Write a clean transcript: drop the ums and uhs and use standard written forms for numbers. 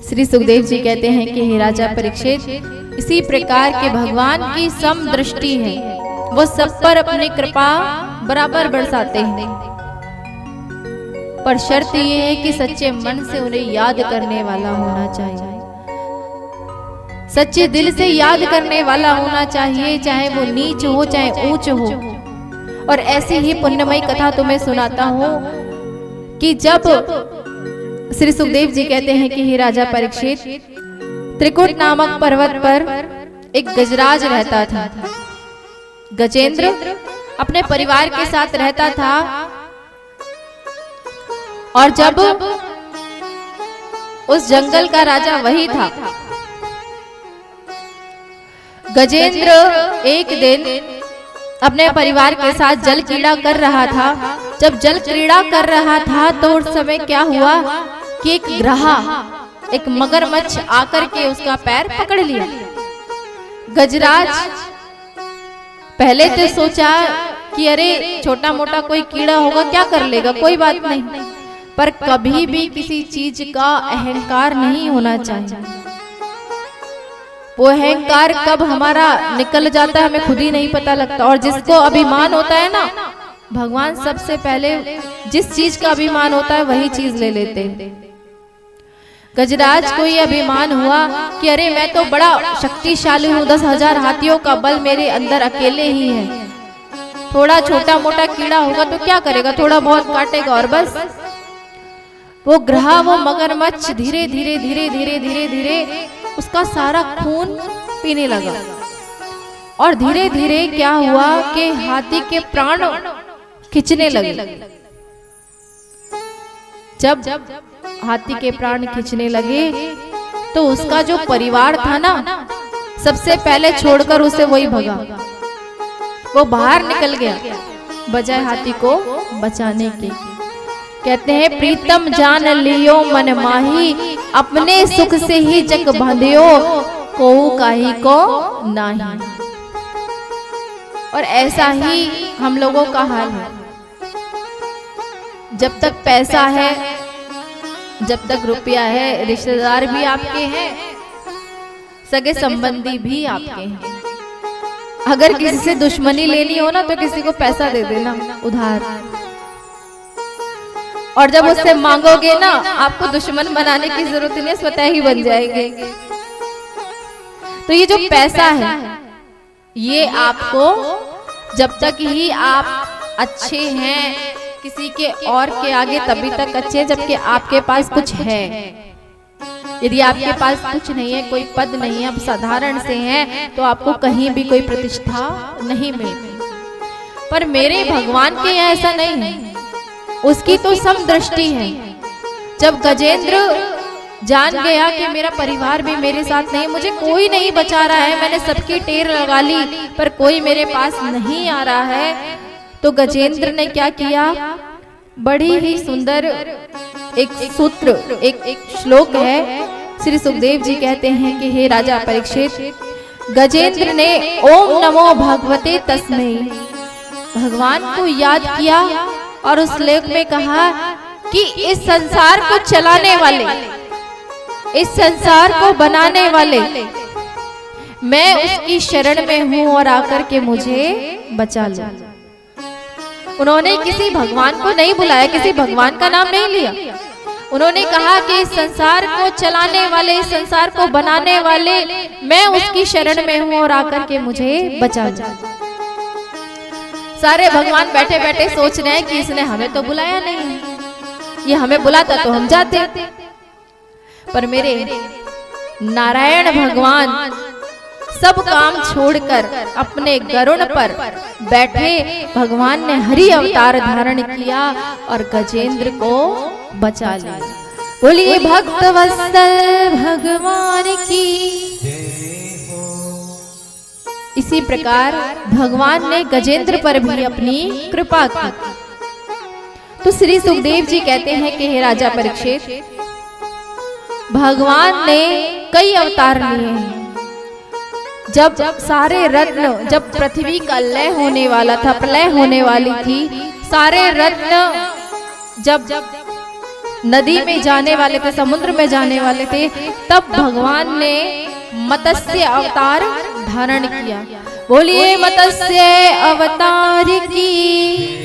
श्री सुखदेव जी कहते हैं कि हे राजा परीक्षित, इसी प्रकार के भगवान की समदृष्टि है, वो सब पर अपनी कृपा बराबर बरसाते हैं। पर शर्त ये है कि सच्चे मन से उन्हें याद करने वाला होना चाहिए, सच्चे दिल से याद करने वाला होना चाहिए, चाहे वो नीच हो चाहे ऊंच हो। और ऐसी ही पुण्यमयी कथा तुम्हें सुनाता हूं कि जब श्री सुखदेव जी कहते हैं कि हे राजा परीक्षित, त्रिकुट नामक पर्वत पर एक गजराज रहता था। गजेंद्र अपने परिवार के साथ रहता था और जब उस जंगल का राजा वही था। गजेंद्र एक दिन अपने परिवार के साथ जल क्रीड़ा कर रहा था। जब जल क्रीड़ा कर रहा था तो उस समय क्या हुआ कि एक ग्रहा, एक मगरमच्छ आकर के उसका पैर पकड़ लिया। गजराज पहले तो सोचा कि अरे छोटा मोटा कोई कीड़ा होगा, क्या कर लेगा, कोई बात नहीं। पर कभी भी किसी चीज का अहंकार नहीं होना चाहिए। वो अहंकार कब हमारा निकल जाता है हमें खुद ही नहीं पता लगता। और जिसको अभिमान होता है ना, भगवान सबसे पहले जिस चीज का अभिमान होता है वही चीज ले लेते हैं। गजराज को ये अभिमान हुआ कि अरे मैं तो बड़ा शक्तिशाली हूँ, 10,000 हाथियों का बल मेरे अंदर अकेले ही है। थोड़ा छोटा मोटा कीड़ा होगा तो क्या करेगा, थोड़ा बहुत काटेगा और बस। वो ग्रह, वो मगरमच्छ धीरे धीरे धीरे धीरे धीरे धीरे उसका सारा खून पीने लगा। और धीरे धीरे क्या हुआ कि हाथी के प्राण खींचने लगे। जब हाथी के प्राण खींचने लगे तो उसका जो परिवार था ना, सबसे पहले छोड़कर उसे वही भगा। वो बाहर निकल गया बजाय हाथी को बचाने के। कहते हैं प्रीतम जान लियो मन माही, अपने सुख से ही जग बांधियो, कोहू काहे को नाही। और ऐसा ही हम लोगों का हाल है। जब तक पैसा है, जब तक रुपया है, रिश्तेदार भी आपके हैं, सगे संबंधी भी आपके हैं। अगर किसी से दुश्मनी लेनी हो ना तो किसी को पैसा दे देना उधार, और जब उससे मांगोगे ना आपको दुश्मन बनाने की जरूरत नहीं, स्वतः ही बन जाएंगे। तो ये जो पैसा है ये आपको, जब तक ही आप अच्छे हैं किसी के और के आगे तभी तक अच्छे, जबकि आपके पास कुछ है। यदि आपके पास कुछ नहीं है, कोई पद नहीं है, आप साधारण से हैं, तो आपको कहीं भी कोई प्रतिष्ठा नहीं मिलती। पर मेरे भगवान के यहाँ ऐसा नहीं है, उसकी तो समदृष्टि है। जब गजेंद्र जान गया कि मेरा परिवार भी मेरे साथ नहीं, मुझे कोई नहीं बचा रहा है, मैंने सबकी टेर लगा ली पर कोई मेरे पास नहीं आ रहा है, तो गजेंद्र ने क्या किया, बड़ी ही सुंदर एक सूत्र, एक श्लोक है। श्री सुखदेव जी कहते हैं कि हे राजा परीक्षित, गजेंद्र ने ओम नमो भगवते तस्मै, भगवान को याद किया और उस श्लोक में कहा कि इस संसार को चलाने वाले, इस संसार को बनाने वाले, मैं उसकी शरण में हूं और आकर के मुझे बचा लो। उन्होंने किसी भगवान को नहीं बुलाया, किसी भगवान का नाम नहीं लिया। उन्होंने कहा कि इस संसार को चलाने वाले, इस संसार को बनाने वाले, मैं उसकी शरण में हूं और आकर के मुझे बचा लो। सारे भगवान बैठे बैठे सोच रहे हैं कि इसने हमें तो बुलाया नहीं, ये हमें बुलाता तो हम जाते। पर मेरे नारायण भगवान सब काम छोड़कर अपने गरुड़ पर बैठे भगवान ने हरि अवतार धारण किया और गजेंद्र को बचा लिया। बोलिए भक्त वत्सल भगवान की। इसी प्रकार भगवान ने गजेंद्र पर भी अपनी कृपा की। तो श्री सुखदेव जी कहते हैं कि हे राजा परीक्षित, भगवान ने कई अवतार लिए हैं। जब सारे रत्न, जब पृथ्वी का लय होने वाला था, प्रलय होने वाली थी, सारे रत्न जब नदी में जाने वाले थे, समुद्र में जाने वाले थे, तब भगवान ने मत्स्य अवतार धारण किया। बोलिए मत्स्य अवतार की।